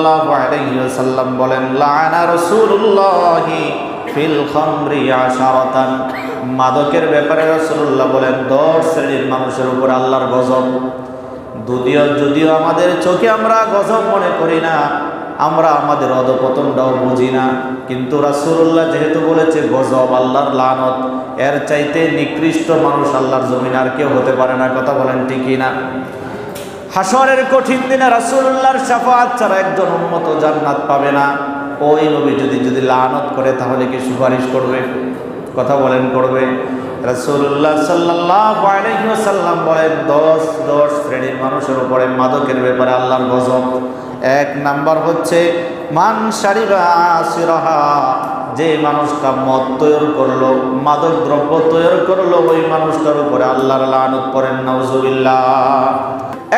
সাল্লাল্লাহু আলাইহি ওয়াসাল্লাম বলেন, লাআনা রাসূলুল্লাহি ফিল খামরি আশারাতান। মাদকের ব্যাপারে রাসূলুল্লাহ বলেন 10 শ্রেণীর মানুষের উপর আল্লাহর গজব। যদিও আমাদের চোখে আমরা গজব মনে করি না, আমরা আমাদের অধপতনটাও বুঝি না, কিন্তু রাসূলুল্লাহ যেহেতু বলেছে গজব, আল্লাহর লানত, এর চাইতে নিকৃষ্ট মানুষ আল্লাহর জমিনে আর কেউ হতে পারে না। কথা বলেন ঠিক কি না? হাসরের কঠিন দিনে রাসূলুল্লাহর শাফাআত ছাড়া একজন উম্মত জান্নাত পাবে না। ওই নবী যদি লানত করে তাহলে কি সুপারিশ করবে? কথা বলেন করবে? রাসূলুল্লাহ সাল্লাল্লাহু আলাইহি ওয়াসাল্লাম বলেন 10 শ্রেণীর মানুষের উপরে মাদকের ব্যাপারে আল্লাহর গজব। 1 নাম্বার হচ্ছে মান শারিবা আসিরাহা, যে মানুষটা মদ তৈরি করলো, মাদক দ্রব্য তৈরি করলো, ওই মানুষটার উপরে আল্লাহর লানত করেন, নাউজুবিল্লাহ।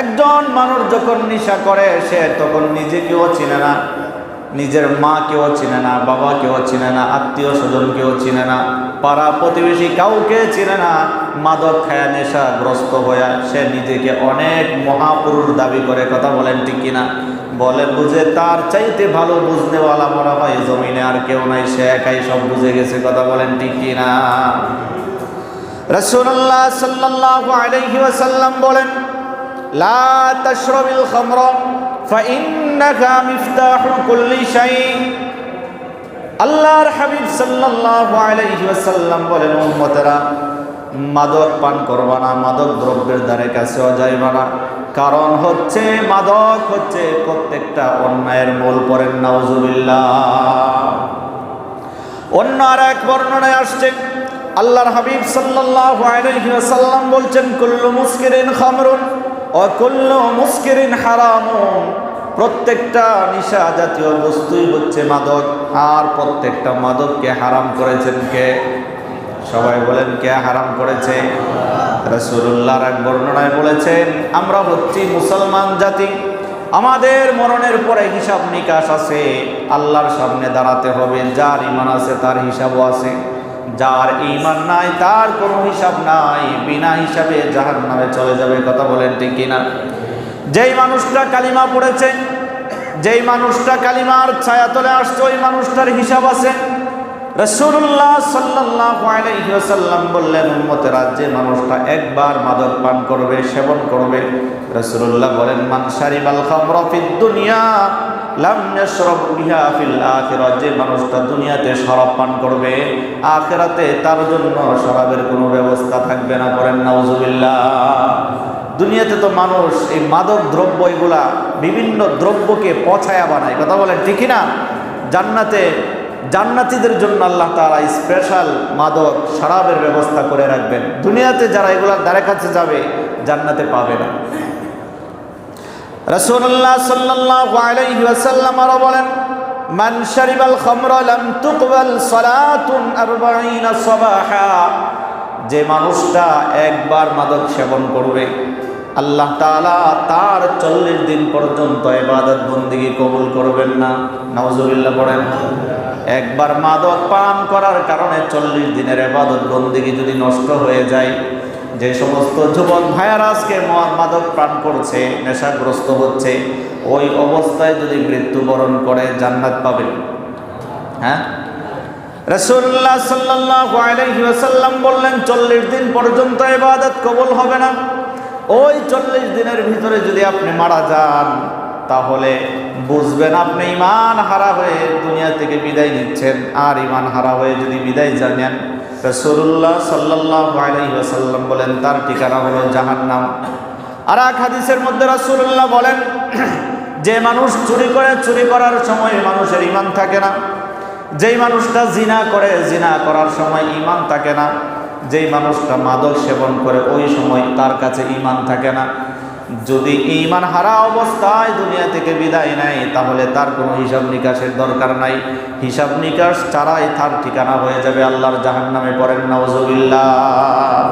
একজন মানুষ যখন নেশা করে সে তখন নিজেকেও চিনে না, নিজের মা কেউ চিনে না, বাবা কেউ চিনে না, আত্মীয় স্বজন কেউ চিনে না, পাড়া প্রতিবেশী কাউকে চিনে না। মাদক খায়া নেশাগ্রস্ত হয়ে সে নিজেকে অনেক মহাপুরুষ দাবি করে। কথা বলেন ঠিক কিনা? বলে বুঝে তার চাইতে ভালো বুঝনেওয়ালা মনে হয় জমিনে আর কেউ নাই, সে একাই সব বুঝে গেছে। কথা বলেন ঠিক কিনা? রাসূলুল্লাহ সাল্লাল্লাহু আলাইহি ওয়াসাল্লাম বলেন, লা তাশরাবিল খামরা ফাইন্নাহা মিফতাহু কুল্লি শাই। আল্লাহর হাবিব সাল্লাল্লাহু আলাইহি ওয়াসাল্লাম বলেন, উম্মতেরা মাদক পান করবা না, মাদক দ্রব্যের ধারে কাছেও যাইবা না, কারণ হচ্ছে মাদক হচ্ছে প্রত্যেকটা অন্যায়ের মূল। পড়েন নাউজুবিল্লাহ। অন্য আর এক বর্ণনায় আসছে আল্লাহর হাবিব সাল্লাল্লাহু আলাইহি ওয়াসাল্লাম বলছেন, কুল্লু মুসকিরিন খামরুন ওয়া কুল্লু মুসকিরিন হারামুন। প্রত্যেকটা নিশা জাতীয় বস্তুই হচ্ছে মাদক, আর প্রত্যেকটা মাদককে হারাম করেছেন কে? সবাই বলেন, কে হারাম করেছে? রাসূলুল্লাহর এক বর্ণনায় বলেছেন, আমরা হচ্ছি মুসলমান জাতি, আমাদের মরণের পরে হিসাব নিকাশ আছে, আল্লাহর সামনে দাঁড়াতে হবে। যার ঈমান আছে তার হিসাবও আছে, যার ঈমান নাই তার কোনো হিসাব নাই, বিনা হিসাবে জাহান্নামে চলে যাবে। কথা বলেন ঠিক কিনা? যেই মানুষটা কালিমা পড়েছে, যেই মানুষটা কালিমার ছায়াতলে আসছে, ওই মানুষটার হিসাব আছে। রাসূলুল্লাহ সাল্লাল্লাহু আলাইহি ওয়াসাল্লাম বললেন, উম্মতেরা যে মানুষটা একবার মাদক পান করবে, সেবন করবে, রাসূলুল্লাহ বলেন, মান শারিবাল খামরা ফিদ দুনিয়া লাম ইয়াশরাব বিহা ফিল আখিরাহ। যে মানুষটা দুনিয়াতে শরাব পান করবে, আখিরাতে তার জন্য শরাবের কোনো ব্যবস্থা থাকবে না। করেন নাউজুবিল্লাহ। দুনিয়াতে তো মানুষ এই মাদক দ্রব্য, এগুলা বিভিন্ন দ্রব্যকে পচায়া বানায়। কথা বলেন ঠিক না? জান্নাতীদের জন্য আল্লাহ তাআলা স্পেশাল মাদক শরাবের ব্যবস্থা করে রাখবেন। দুনিয়াতে যারা এগুলার দ্বারে কাছে যাবে জান্নাতে পাবে না। রাসূলুল্লাহ সাল্লাল্লাহু আলাইহি ওয়াসাল্লাম আরো বলেন, মান শারিবাল খামরা লাম তুকবাল সালাতুন 40 সাবাহা। যে মানুষটা একবার মাদক সেবন করবে, আল্লাহ তাআলা তার 40 দিন পর্যন্ত ইবাদত বন্দেগী কবুল করবেন না। নাউজুবিল্লাহ পড়েন। একবার মাদক পান করার কারণে 40 দিনের ইবাদত বন্দেগী যদি নষ্ট হয়ে যায়, যে সমস্ত যুবক ভাইয়ারা আজকে মাদক পান করছে, নেশাগ্রস্ত হচ্ছে, ওই অবস্থায় যদি মৃত্যুবরণ করে জান্নাত পাবে? হ্যাঁ, রাসূলুল্লাহ সাল্লাল্লাহু আলাইহি ওয়াসাল্লাম বললেন 40 দিন পর্যন্ত ইবাদত কবুল হবে না। ওই 40 দিনের ভিতরে যদি আপনি মারা যান, তাহলে বুঝবেন আপনি ঈমান হারা হয়ে দুনিয়া থেকে বিদায় নিচ্ছেন। আর ঈমান হারা হয়ে যদি বিদায় জানেন, রাসূলুল্লাহ সাল্লাল্লাহু আলাইহি ওয়াসাল্লাম বলেন তার ঠিকানা হলো জাহান্নাম। আর এক হাদিসের মধ্যে রাসূলুল্লাহ বলেন, যে মানুষ চুরি করে, চুরি করার সময় মানুষের ঈমান থাকে না। যেই মানুষটা জিনা করে, জিনা করার সময় ঈমান থাকে না। যেই মানুষটা মাদক সেবন করে, ওই সময় তার কাছে ঈমান থাকে না। যদি ঈমান হারা অবস্থায় দুনিয়া থেকে বিদায় নেয়, তাহলে তার কোনো হিসাব নিকাশের দরকার নাই। হিসাব নিকাশ ছাড়াই তার ঠিকানা হয়ে যাবে আল্লাহর জাহান্নামে। পড়েন নাউজুবিল্লাহ।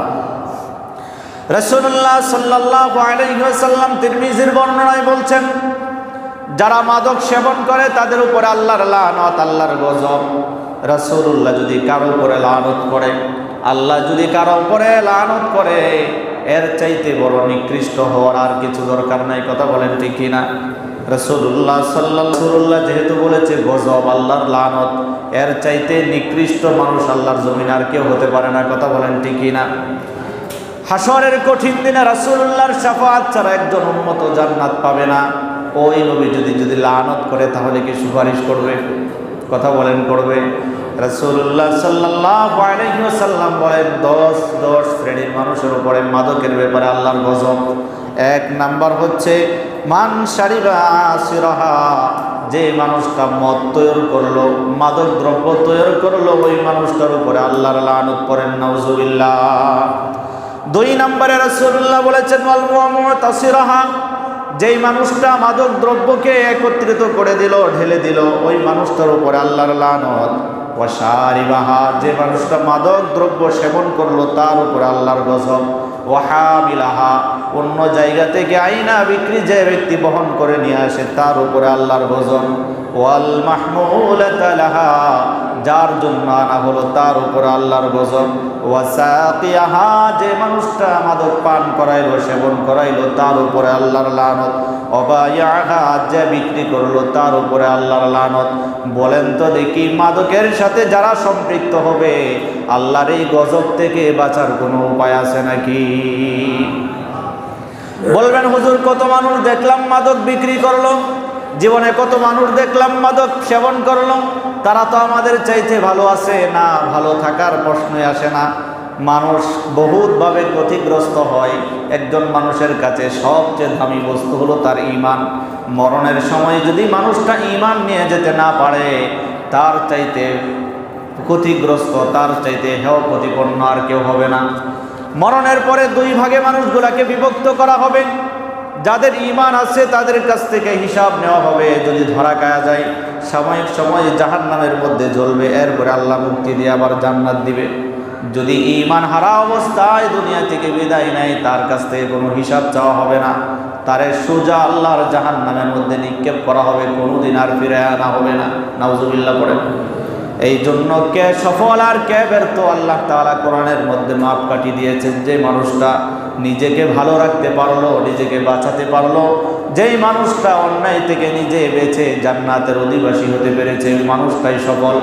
রাসূলুল্লাহ সাল্লাল্লাহু আলাইহি ওয়াসাল্লাম তিরমিজির বর্ণনায় বলছেন, যারা মাদক সেবন করে তাদের উপরে আল্লাহর লানত, আল্লাহর গজব। রাসূলুল্লাহ যদি কারো উপরে লানত করে, আল্লাহ যদি কারো উপরে লানত করে, এর চাইতে বড় নিকৃষ্ট হওয়ার আর কিছু দরকার নাই। কথা বলেন ঠিক কিনা? রাসূলুল্লাহ সাল্লাল্লাহু যেহেতু বলেছে গজব, আল্লাহর লানত, এর চাইতে নিকৃষ্ট মানুষ আল্লাহর জমিনে আর কেউ হতে পারে না। কথা বলেন ঠিক কিনা? হাসরের কঠিন দিনে রাসূলুল্লাহর শাফাআত ছাড়া একজন উম্মত জান্নাত পাবে না। ওই নবী যদি লানত করে তাহলে কি সুপারিশ করবে? কথা বলেন করবে? রাসূলুল্লাহ সাল্লাল্লাহু আলাইহি ওয়াসাল্লাম বলেন 10 শ্রেণীর মানুষের উপরে মাদকের ব্যাপারে আল্লাহর গজব। এক নাম্বার হচ্ছে মান শারিবা আসিরাহা, যে মানুষটা মদ তৈরি করলো, মাদক দ্রব্য তৈরি করলো, ওই মানুষটার উপরে আল্লাহর লানত করেন, নাউজুবিল্লাহ। 2 নম্বরে রাসূলুল্লাহ বলেছেন ওয়াল মুতাসিরাহা, যেই মানুষটা মাদক দ্রব্যকে একত্রিত করে দিল, ঢেলে দিল, ওই মানুষটার উপরে আল্লাহর লানত। ওয়াশারিবাহা, যে মানুষটা মাদক দ্রব্য সেবন করলো তার উপরে আল্লাহর গজব। ওয়াহামিলাহা, অন্য জায়গা থেকে আইনা বিক্রি যে ব্যক্তি বহন করে নিয়ে আসে তার উপরে আল্লাহর গজব। ওয়াল মাহমুলাতা লাহা, যার জন্য আনা হলো তার উপরে আল্লাহর গজব। ওয়াসাকিয়াহা, যে মানুষটা মাদক পান করাইলো, সেবন করাইলো, তার উপরে আল্লাহর লানত। ওয়াবায়াহা, যে বিক্রি করলো তার উপরে আল্লাহর লানত। বলেন তো দেখি, মাদকের সাথে যারা সম্পৃক্ত হবে আল্লাহর এই গজব থেকে বাঁচার কোনো উপায় আছে নাকি? বলবেন হুজুর, কত মানুষ দেখলাম মাদক বিক্রি করলো, জীবনে কত মানুষ দেখলাম মাদক সেবন করলো, তারা তো আমাদের চাইতে ভালো আছে না? ভালো থাকার প্রশ্নই আসে না। মানুষ বহুতভাবে ক্ষতিগ্রস্ত হয়। একজন মানুষের কাছে সবচেয়ে দামি বস্তু হলো তার ঈমান। মরণের সময় যদি মানুষটা ঈমান নিয়ে যেতে না পারে, তার চাইতে ক্ষতিগ্রস্ত, তার চাইতে হেয় প্রতিপন্ন আর কেউ হবে না। মরণের পরে 2 ভাগে মানুষগুলাকে বিভক্ত করা হবে। যাদের ঈমান আছে তাদের কাছ থেকে হিসাব নেওয়া হবে। যদি ধরা খাওয়া যায়, সাময়িক সময় জাহান্নামের মধ্যে জ্বলবে, এরপরে আল্লাহ মুক্তি দিয়ে আবার জান্নাত দিবে। যদি ঈমান হারা অবস্থায় দুনিয়া থেকে বিদায় নেয়, তার কাছ থেকে কোনো হিসাব চাওয়া হবে না, তারে সোজা আল্লাহর জাহান্নামের মধ্যে নিক্ষেপ করা হবে, কোনোদিন আর ফিরে আনা হবে না। নাউজুবিল্লাহ পড়েন। এই জন্য কে সফল আর কে ব্যর্থ আল্লাহ তাআলা কোরআনের মধ্যে মাপকাঠি দিয়েছেন। যে মানুষটা নিজেকে ভালো রাখতে পারলো, নিজেকে বাঁচাতে পারলো, যেই মানুষটা অন্যায় থেকে নিজে বেঁচে জান্নাতের অধিবাসী হতে পেরেছে, ওই মানুষটাই সফল।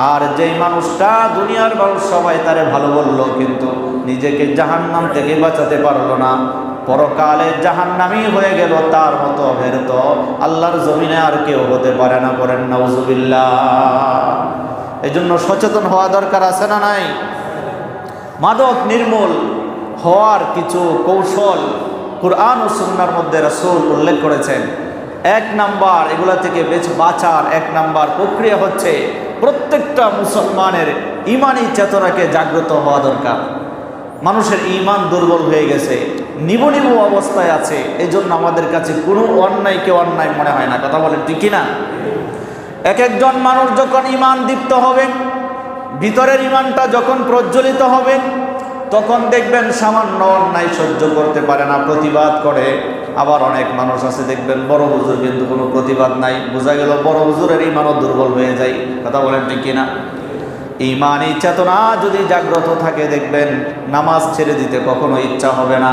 আর যেই মানুষটা দুনিয়ার মানুষ সবাই তারে ভালো বললো, কিন্তু নিজেকে জাহান্নাম থেকে বাঁচাতে পারলো না, পরকালে জাহান্নামী হয়ে গেল, তার মতো ব্যর্থ আল্লাহর জমিনে আর কেউ হতে পারে না। করেন নাউজুবিল্লাহ। এই জন্য সচেতন হওয়া দরকার আছে না নাই? মাদক নির্মূল হওয়ার কিছু কৌশল কুরআন ও সুন্নাহর মধ্যে রাসূল উল্লেখ করেছেন। 1 নাম্বার এগুলা থেকে বাঁচার 1 নাম্বার প্রক্রিয়া হচ্ছে প্রত্যেকটা মুসলমানের ঈমানি চেতনাকে জাগ্রত হওয়া দরকার। মানুষের ঈমান দুর্বল হয়ে গেছে, নিবু অবস্থায় আছে, এই জন্য আমাদের কাছে কোনো অন্যায়কে অন্যায় মনে হয় না। কথা বলেন ঠিক কিনা? একজন মানুষ যখন ঈমান দীপ্ত হবে, ভিতরের ঈমানটা যখন প্রজ্বলিত হবে, তখন দেখবেন সামান্য অন্যায় সহ্য করতে পারে না, প্রতিবাদ করে। আবার অনেক মানুষ আছে দেখবেন বড় হুজুর কিন্তু কোনো প্রতিবাদ নাই, বোঝা গেল বড় হুজুরের ঈমানও দুর্বল হয়ে যায়। কথা বলেন ঠিক কিনা? ঈমানি চেতনা যদি জাগ্রত থাকে, দেখবেন নামাজ ছেড়ে দিতে কখনো ইচ্ছা হবে না,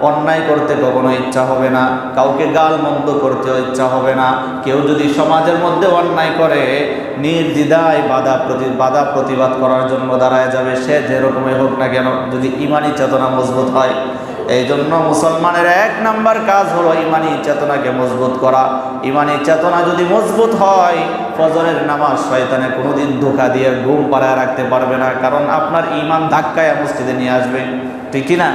অন্যায় করতে কখনো ইচ্ছা হবে না, কাউকে গাল মন্দ করতেও ইচ্ছা হবে না। কেউ যদি সমাজের মধ্যে অন্যায় করে, নির্দ্বিধায় বাধা প্রতিবাদ করার জন্য দাঁড়ায় যাবে, সে যেরকমই হোক না কেন, যদি ঈমানি চেতনা মজবুত হয়। এই জন্য মুসলমানের 1 নাম্বার কাজ হলো ঈমানি চেতনাকে মজবুত করা। ঈমানি চেতনা যদি মজবুত হয়, ফজরের নামাজ শয়তানে কোনোদিন ধোঁকা দিয়ে ঘুম পাড়ায় রাখতে পারবে না, কারণ আপনার ঈমান ধাক্কায় মসজিদে নিয়ে আসবে। ঠিক কি না?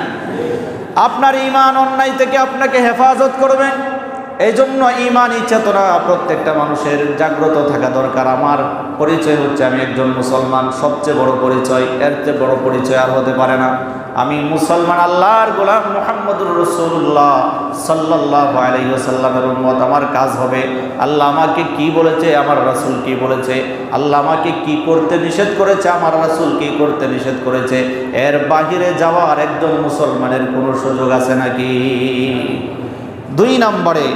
আপনার ঈমান অন্যায় থেকে আপনাকে হেফাজত করবে। এই জন্য ঈমানি চেতনা প্রত্যেকটা মানুষের জাগ্রত থাকা দরকার। আমার পরিচয় হচ্ছে আমি একজন মুসলমান, সবচেয়ে বড় পরিচয়, এর চেয়ে বড় পরিচয় আর হতে পারে না। আমি মুসলমান, আল্লাহর গোলাম মুহাম্মদুর রাসূলুল্লাহ সাল্লাল্লাহু আলাইহি ওয়াসাল্লামের উম্মত। আমার কাজ হবে আল্লাহ আমাকে কি বলেছে, আমার রাসূল কি বলেছে, আল্লাহ আমাকে কি করতে নিষেধ করেছে, আমার রাসূল কি করতে নিষেধ করেছে, এর বাহিরে যাওয়ার একজন মুসলমানের কোনো সুযোগ আছে নাকি? 2 নম্বরে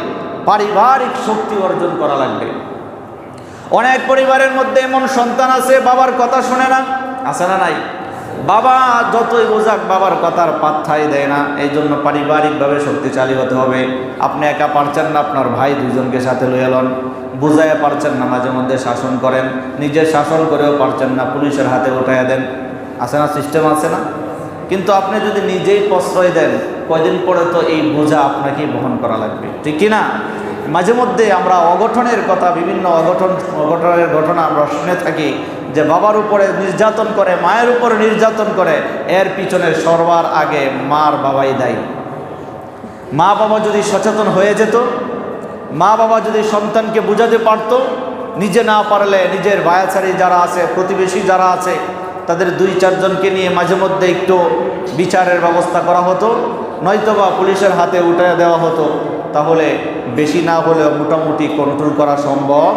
পারিবারিক শক্তি অর্জন করা লাগবে। অনেক পরিবারের মধ্যে এমন সন্তান আছে বাবার কথা শোনে না, আছে না নাই? বাবা যতই বোঝাক বাবার কথার পাত্তাই দেয় না। এই জন্য পারিবারিকভাবে শক্তিশালী হতে হবে। আপনি একা পারছেন না, আপনার ভাই দুজনকে সাথে লয়ে এলেন। বুঝাইয়া পারছেন না, মাঝে মধ্যে শাসন করেন। নিজে শাসন করেও পারছেন না, পুলিশের হাতে উঠাইয়া দেন। আছে না, সিস্টেম আছে না? কিন্তু আপনি যদি নিজেই প্রশ্রয় দেন, কয়দিন পরে তো এই বোঝা আপনাকেই বহন করা লাগবে, ঠিক কি না? মাঝে মধ্যে আমরা অঘটনের কথা, বিভিন্ন অঘটনের ঘটনা আমরা শুনে থাকি যে বাবার উপরে নির্যাতন করে, মায়ের উপরে নির্যাতন করে, এর পিছনে সবার আগে মার বাবাই দায়ী। মা বাবা যদি সচেতন হয়ে যেত, মা বাবা যদি সন্তানকে বুঝাতে পারত, নিজে না পারলে নিজের ভায়াছাড়ি যারা আছে, প্রতিবেশী যারা আছে, তাদের 2-4 জনকে নিয়ে মাঝে মধ্যে একটু বিচারের ব্যবস্থা করা হতো, নয়তোবা পুলিশের হাতে উঠে দেওয়া হতো, তাহলে বেশি না হলেও মোটামুটি কন্ট্রোল করা সম্ভব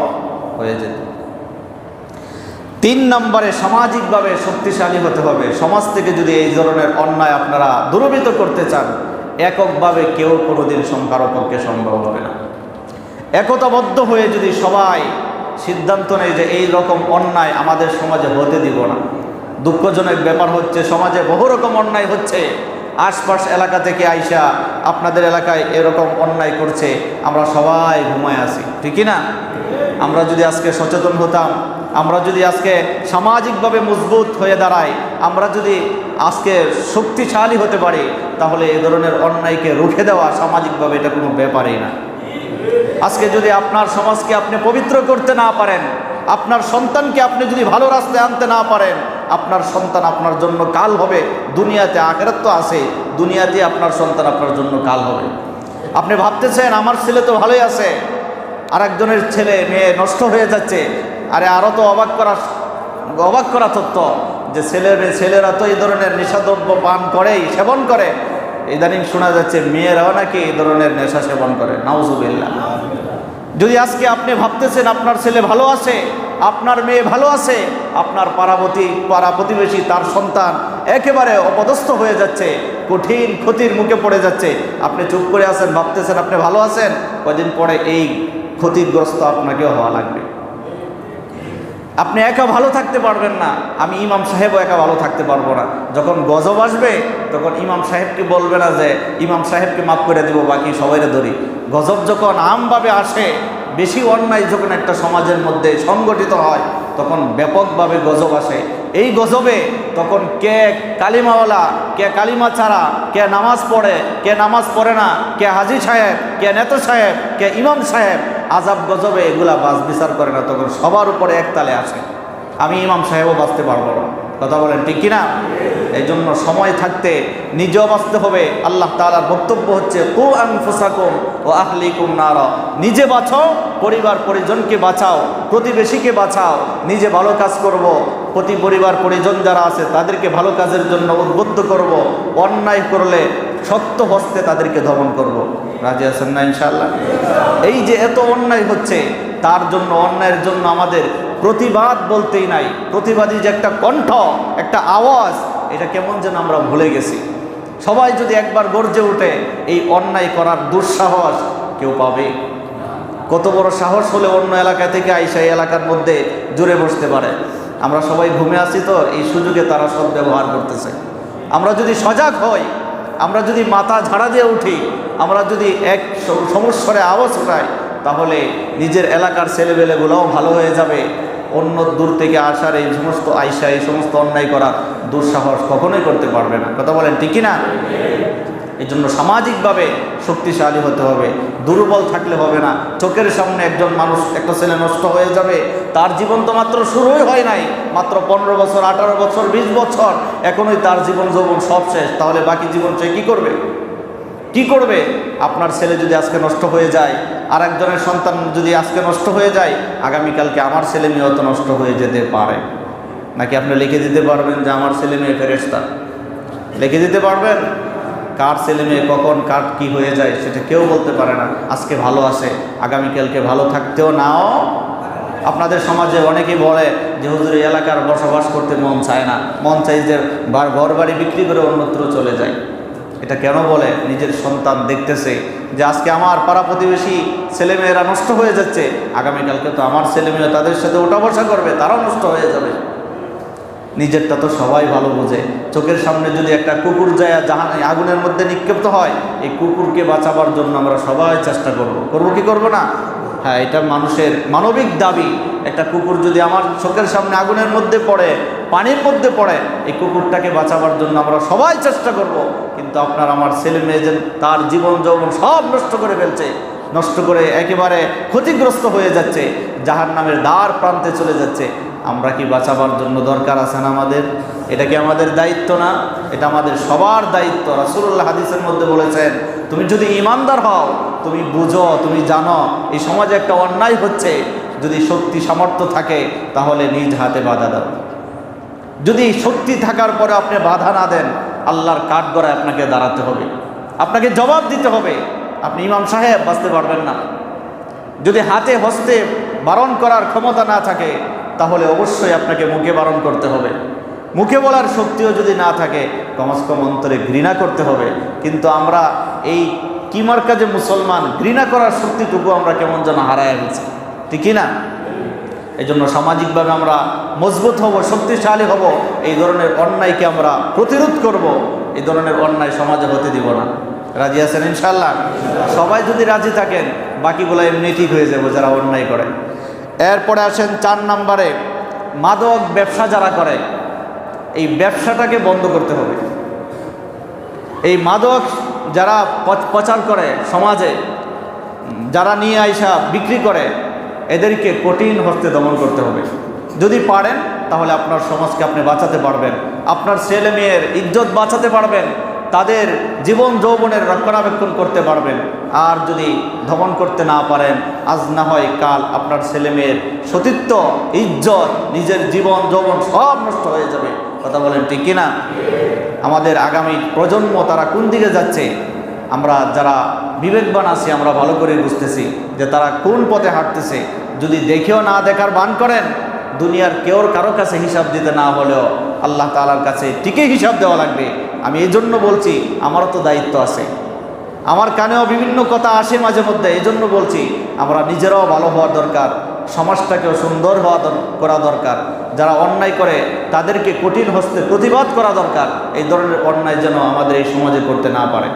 হয়ে যেত। 3 নম্বরে সামাজিকভাবে শক্তিশালী হতে হবে। সমাজ থেকে যদি এই ধরনের অন্যায় আপনারা দূরীভূত করতে চান, এককভাবে কেউ কোনোদিন কারো পক্ষে সম্ভব হবে না। একতাবদ্ধ হয়ে যদি সবাই সিদ্ধান্ত নেয় যে এই রকম অন্যায় আমাদের সমাজে হতে দিব না। দুঃখজনক ব্যাপার হচ্ছে, সমাজে বহু রকম অন্যায় হচ্ছে। আশপাশ এলাকা থেকে আইসা আপনাদের এলাকায় এরকম অন্যায় করছে, আমরা সবাই ঘুমায় আছি, ঠিক না? আমরা যদি আজকে সচেতন হতাম, আমরা যদি আজকে সামাজিকভাবে মজবুত হয়ে দাঁড়াই, আমরা যদি আজকে শক্তিশালী হতে পারি, তাহলে এই ধরনের অন্যায়কে রুখে দেওয়া সামাজিকভাবে এটা কোনো ব্যাপারই না। আজকে যদি আপনার সমাজকে আপনি পবিত্র করতে না পারেন, আপনার সন্তানকে আপনি যদি ভালো রাস্তায় আনতে না পারেন, আপনার সন্তান আপনার জন্য কাল হবে। দুনিয়াতে, আখিরাত তো আছে, দুনিয়াতে আপনার সন্তান আপনার জন্য কাল হবে। আপনি ভাবতেছেন আমার ছেলে তো ভালোই আছে, আর একজনের ছেলে মেয়ে নষ্ট হয়ে যাচ্ছে। আরে আরও তো অবাক করা তথ্য যে ছেলেরা তো এই ধরনের নেশাদ্রব্য পান করেই, সেবন করে। ইদানিং শোনা যাচ্ছে মেয়েরাও নাকি এই ধরনের নেশা সেবন করে, নাউজুবিল্লাহ। যদি আজকে আপনি ভাবতেছেন আপনার ছেলে ভালো আছে, আপনার মেয়ে ভালো আছে, আপনার পাড়া প্রতিবেশী তার সন্তান একেবারে অপদস্থ হয়ে যাচ্ছে, কঠিন ক্ষতির মুখে পড়ে যাচ্ছে, আপনি চুপ করে আছেন, ভাবতেছেন আপনি ভালো আছেন, কদিন পরে এই ক্ষতিগ্রস্ত আপনাকেও হওয়া লাগবে। আপনি একা ভালো থাকতে পারবেন না, আমি ইমাম সাহেবও একা ভালো থাকতে পারবো না। যখন গজব আসবে তখন ইমাম সাহেবকে বলবে না যে ইমাম সাহেবকে মাফ করে দেব, বাকি সবাইরে ধরি। গজব যখন আমভাবে আসে, বেশি অন্যায় যখন একটা সমাজের মধ্যে সংগঠিত হয়, তখন ব্যাপকভাবে গজব আসে। এই গজবে তখন কে কালিমাওয়ালা, কে কালিমা ছাড়া, কে নামাজ পড়ে, কে নামাজ পড়ে না, কে হাজি সাহেব, কে নেতা সাহেব, কে ইমাম সাহেব, আজাব গজবে এগুলা বাস বিচার করে না, তখন সবার উপরে একতালে আসে। আমি ইমাম সাহেবও বাঁচতে পারবো না, কথা বলেন ঠিক কিনা? এই জন্য সময় থাকতে নিজেও বাঁচতে হবে। আল্লাহ তাআলার বক্তব্য হচ্ছে কু আনফুসাকুম ওয়া আহলিকুম নারা, নিজে বাঁচাও, পরিবার পরিজনকে বাঁচাও, প্রতিবেশীকে বাঁচাও। নিজে ভালো কাজ করব, পরিবার পরিজন যারা আছে তাদেরকে ভালো কাজের জন্য উদ্বুদ্ধ করব, অন্যায় করলে সত্য হস্তে তাদেরকে দমন করব। রাজি আছেন না ইনশাআল্লাহ? এই যে এত অন্যায় হচ্ছে, তার জন্য, অন্যায়ের জন্য আমাদের প্রতিবাদ বলতেই নাই। প্রতিবাদী যে একটা কণ্ঠ, একটা আওয়াজ, এটা কেমন যেন আমরা ভুলে গেছি। সবাই যদি একবার গর্জে উঠে, এই অন্যায় করার দুঃসাহস কেউ পাবে? কত বড় সাহস হলে অন্য এলাকা থেকে আইসা এই এলাকার মধ্যে জুড়ে বসতে পারে? আমরা সবাই ঘুমে আছি, তো এই সুযোগে তারা সব ব্যবহার করতেছে। আমরা যদি সজাগ হই, আমরা যদি মাথা ঝাড়া দিয়ে উঠি, আমরা যদি এক সমস্যারে আওয়াজ উঠাই, তাহলে নিজের এলাকার ছেলেবেলেগুলোও ভালো হয়ে যাবে। অন্য দূর থেকে আসার এই সমস্ত আইসা এই সমস্ত অন্যায় করার দুঃসাহস কখনোই করতে পারবে না, কথা বলেন ঠিক না? এই জন্য সামাজিকভাবে শক্তিশালী হতে হবে, দুর্বল থাকলে হবে না। চোখের সামনে একজন মানুষ, একটা ছেলে নষ্ট হয়ে যাবে, তার জীবন তো মাত্র শুরুই হয় নাই, মাত্র 15 বছর, 18 বছর, 20 বছর, এখনই তার জীবন যৌবন সব শেষ। তাহলে বাকি জীবন সে কী করবে? কি করবে? আপনার ছেলে যদি আজকে নষ্ট হয়ে যায়, আর একজনের সন্তান যদি আজকে নষ্ট হয়ে যায়, আগামীকালকে আমার ছেলে মেয়েও তো নষ্ট হয়ে যেতে পারে। নাকি আপনি লিখে দিতে পারবেন যে আমার ছেলে মেয়ে ফেরেশতা? লিখে দিতে পারবেন? কার ছেলে মেয়ে কখন কার কি হয়ে যায় সেটা কেউ বলতে পারে না। আজকে ভালো আছে, আগামীকালকে ভালো থাকতেও নাও। আপনাদের সমাজে অনেকেই বলে যে হুজুর এই এলাকার বসবাস করতে মন চায় না, মন চাই যে ঘর বাড়ি বিক্রি করে অন্যত্র চলে যায়। এটা কেন বলে? নিজের সন্তান দেখতেছে যে আজকে আমার পাড়া প্রতিবেশী ছেলেমেয়েরা নষ্ট হয়ে যাচ্ছে, আগামীকালকে তো আমার ছেলেমেয়ে তাদের সাথে ওঠা বসা করবে, তারাও নষ্ট হয়ে যাবে। নিজেরটা তো সবাই ভালো বোঝে। চোখের সামনে যদি একটা কুকুর যায় আগুনের মধ্যে নিক্ষিপ্ত হয়, এই কুকুরকে বাঁচাবার জন্য আমরা সবাই চেষ্টা করব কি করব না? হ্যাঁ, এটা মানুষের মানবিক দাবি। একটা কুকুর যদি আমার চোখের সামনে আগুনের মধ্যে পড়ে, পানির মধ্যে পড়ে, এই কুকুরটাকে বাঁচাবার জন্য আমরা সবাই চেষ্টা করব। কিন্তু আপনার আমার ছেলে মেয়ে যে তার জীবন যৌবন সব নষ্ট করে ফেলছে, নষ্ট করে একেবারে ক্ষতিগ্রস্ত হয়ে যাচ্ছে, জাহান্নামের দ্বার প্রান্তে চলে যাচ্ছে, আমরা কি বাঁচাবার জন্য দরকার আছে না আমাদের? এটা কি আমাদের দায়িত্ব না? এটা আমাদের সবার দায়িত্ব। রাসূলুল্লাহ হাদিসের মধ্যে বলেছেন, তুমি যদি ঈমানদার হও, তুমি বুঝো, তুমি জানো এই সমাজে একটা অন্যায় হচ্ছে, যদি শক্তি সামর্থ্য থাকে তাহলে নিজ হাতে বাধা দাও। যদি শক্তি থাকার পরে আপনি বাধা না দেন, আল্লাহর কাঠগড়ায় আপনাকে দাঁড়াতে হবে, আপনাকে জবাব দিতে হবে। আপনি ইমাম সাহেব বাঁচতে পারবেন না। যদি হাতে হস্তে বারণ করার ক্ষমতা না থাকে, তাহলে অবশ্যই আপনাকে মুখে বারণ করতে হবে। মুখে বলার শক্তিও যদি না থাকে, কমসে কম অন্তরে ঘৃণা করতে হবে। কিন্তু আমরা এই কিমার কাজে মুসলমান, ঘৃণা করার শক্তিটুকু আমরা কেমন যেন হারায় গেছি, ঠিকই না? এই জন্য সামাজিকভাবে আমরা মজবুত হব, শক্তিশালী হব, এই ধরনের অন্যায়কে আমরা প্রতিরোধ করব। এই ধরনের অন্যায় সমাজে হতে দিব না। রাজি আছেন ইনশাআল্লাহ? সবাই যদি রাজি থাকেন, বাকিগুলো এমনি ঠিক হয়ে যাবে যারা অন্যায় করে। এরপরে আসেন 4 নম্বরে, মাদক ব্যবসা যারা করে, এই ব্যবসাটাকে বন্ধ করতে হবে। এই মাদক যারা প্রচার করে সমাজে, যারা নিয়ে আইসা বিক্রি করে, এদেরকে কঠিন হস্তে দমন করতে হবে। যদি পারেন তাহলে আপনার সমাজকে আপনি বাঁচাতে পারবেন, আপনার ছেলে মেয়ের ইজ্জত বাঁচাতে পারবেন, তাদের জীবন যৌবনের রক্ষণাবেক্ষণ করতে পারবেন। আর যদি দমন করতে না পারেন, আজ না হয় কাল আপনার ছেলে মেয়ের সতীত্ব, ইজ্জত, নিজের জীবন যৌবন সব নষ্ট হয়ে যাবে। কথা বলেন ঠিক কিনা? আমাদের আগামী প্রজন্ম তারা কোন দিকে যাচ্ছে, আমরা যারা বিবেকবান আছি আমরা ভালো করে বুঝতেছি যে তারা কোন পথে হাঁটতেছে। যদি দেখেও না দেখার ভান করেন, দুনিয়ার কেউর কারো কাছে হিসাব দিতে না হলেও আল্লাহ তাআলার কাছে ঠিকই হিসাব দেওয়া লাগবে। আমি এই জন্য বলছি, আমারও তো দায়িত্ব আছে, আমার কানেও বিভিন্ন কথা আসে মাঝে মধ্যে। এই জন্য বলছি, আমরা নিজেরাও ভালো হওয়ার দরকার, সমাজটাকেও সুন্দর করা দরকার। যারা অন্যায় করে তাদেরকে কঠিন হস্তে প্রতিবাদ করা দরকার। এই ধরনের অন্যায় যেন আমাদের এই সমাজে করতে না পারে।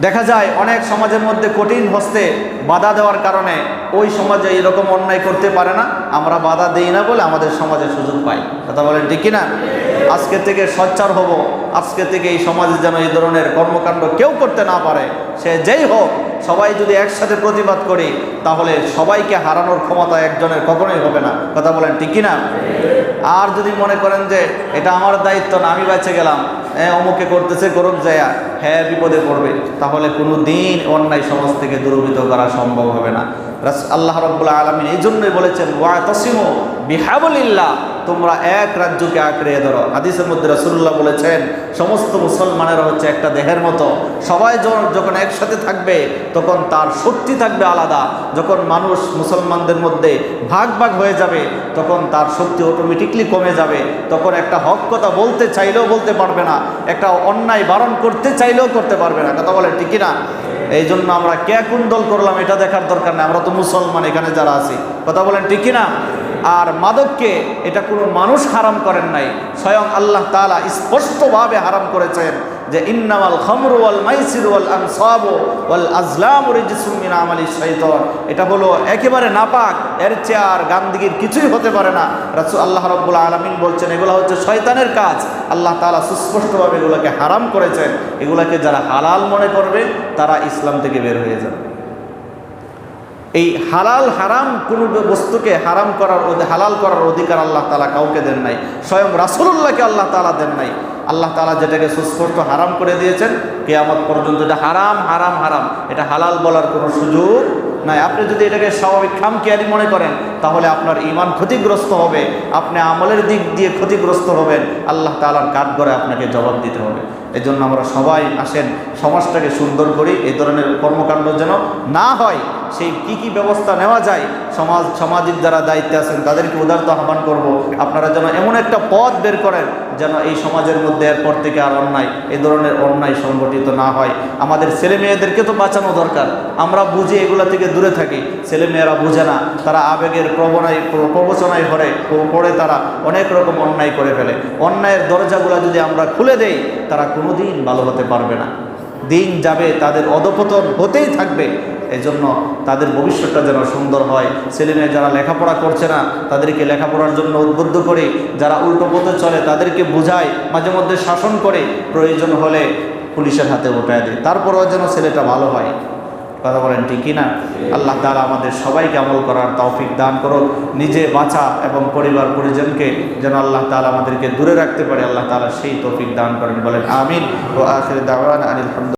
দেখা যায় অনেক সমাজের মধ্যে কঠিন হস্তে বাধা দেওয়ার কারণে ওই সমাজে এরকম অন্যায় করতে পারে না। আমরা বাধা দেই না বলে আমাদের সমাজে সুযোগ পাই। কথা বলেন ঠিক কিনা? আজকে থেকে সোচ্চার হব, আজকে থেকে এই সমাজে যেন এই ধরনের কর্মকাণ্ড কেউ করতে না পারে, সে যেই হোক। সবাই যদি একসাথে প্রতিবাদ করি, তাহলে সবাইকে হারানোর ক্ষমতা একজনের কখনোই হবে না। কথা বলেন ঠিক কিনা? আর যদি মনে করেন যে এটা আমার দায়িত্ব না, আমি বেঁচে গেলাম, অমুকে করতেছে, করুক যায়া, হ্যাঁ বিপদে পড়বে, তাহলে কোনো দিন অন্যায় সমাজ থেকে দূরীভূত করা সম্ভব হবে না। আল্লাহ রাব্বুল আলামিন এই জন্যই বলেছেন, ওয়াতাসিমু বিহাবলিল্লাহ, তোমরা এক রাজ্যকে আঁকড়ে ধরো। হাদিসের মধ্যে রাসূলুল্লাহ বলেছেন, সমস্ত মুসলমানেরা হচ্ছে একটা দেহের মতো, সবাই যখন একসাথে থাকবে তখন তার শক্তি থাকবে আলাদা। যখন মানুষ মুসলমানদের মধ্যে ভাগ ভাগ হয়ে যাবে, তখন তার শক্তি অটোমেটিকলি কমে যাবে। তখন একটা হক কথা বলতে চাইলেও বলতে পারবে না, একটা অন্যায় বারণ করতে চাইলেও করতে পারবে না। কথা বলে ঠিক না? এই জন্য আমরা কে কোন দল করলাম এটা দেখার দরকার নেই, আমরা তো মুসলমান এখানে যারা আছি। কথা বলেন ঠিক না? আর মাদককে এটা কোনো মানুষ হারাম করেন নাই, স্বয়ং আল্লাহ তাআলা স্পষ্টভাবে হারাম করেছেন যে ইন্নামাল খামরু ওয়াল মাইসিরু ওয়াল আনসাবু ওয়াল আজলামু রিজসুম মিন আমালিশ শাইতান। এটা হলো একেবারে নাপাক, এর চেয়ে আর গান্দিগির কিছুই হতে পারে না। রাসূল আল্লাহ রাব্বুল আলামিন বলছেন এগুলো হচ্ছে শয়তানের কাজ। আল্লাহ তাআলা সুস্পষ্টভাবে এগুলোকে হারাম করেছেন। এগুলোকে যারা হালাল মনে করবে তারা ইসলাম থেকে বের হয়ে যাবে। এই হালাল হারাম কোনো বস্তুকে হালাল করার অধিকার আল্লাহ তাআলা কাউকে দেন নাই, স্বয়ং রাসূলুল্লাহকে আল্লাহ তাআলা দেন নাই। আল্লাহ তাআলা যেটাকে সুস্পষ্ট হারাম করে দিয়েছেন, কিয়ামত পর্যন্ত এটা হারাম হারাম হারাম, এটা হালাল বলার কোনো সুযোগ নাই। আপনি যদি এটাকে স্বাভাবিক খামখেয়ালি মনে করেন, তাহলে আপনার ঈমান ক্ষতিগ্রস্ত হবে, আপনি আমলের দিক দিয়ে ক্ষতিগ্রস্ত হবেন, আল্লাহ তাআলার কাঠগড়ায় আপনাকে জবাব দিতে হবে। এই জন্য আমরা সবাই আসেন সমাজটাকে সুন্দর করি, এই ধরনের কর্মকাণ্ড যেন না হয়। সেই কি ব্যবস্থা নেওয়া যায়, সামাজিক যারা দায়িত্বে আছেন তাদেরকে উদারত আহ্বান করব, আপনারা যেন এমন একটা পথ বের করেন যেন এই সমাজের মধ্যে এরপর থেকে আর অন্যায়, এই ধরনের অন্যায় সংগঠিত না হয়। আমাদের ছেলে মেয়েদেরকে তো বাঁচানো দরকার। আমরা বুঝি এগুলা থেকে দূরে থাকি, ছেলে মেয়েরা বুঝে না, তারা আবেগের প্রবচনায় পড়ে তারা অনেক রকম অন্যায় করে ফেলে। অন্যায়ের দরজাগুলো যদি আমরা খুলে দেই, তারা কোনোদিন ভালো হতে পারবে না, দিন যাবে, তাদের অধপতন হতেই থাকবে। এই জন্য তাদের ভবিষ্যৎটা যেন সুন্দর হয়। ছেলেমেয়ে যারা লেখাপড়া করছে না, তাদেরকে লেখাপড়ার জন্য উদ্বুদ্ধ করে, যারা উল্টো পথে চলে তাদেরকে বুঝায়, মাঝে মধ্যে শাসন করে, প্রয়োজন হলে পুলিশের হাতে উঠায় দেয়, তারপরেও যেন ছেলেটা ভালো হয়। কথা বলেন ঠিক কিনা? আল্লাহ তাআলা আমাদের সবাইকে আমল করার তৌফিক দান করুন। নিজে বাঁচা এবং পরিবার পরিজনকে যেন আল্লাহ তাআলা আমাদেরকে দূরে রাখতে পারে, আল্লাহ তাআলা সেই তৌফিক দান করেন। বলেন আমিন। ওয়া আখির দাওয়ানা আনিল হামদুলিল্লাহ।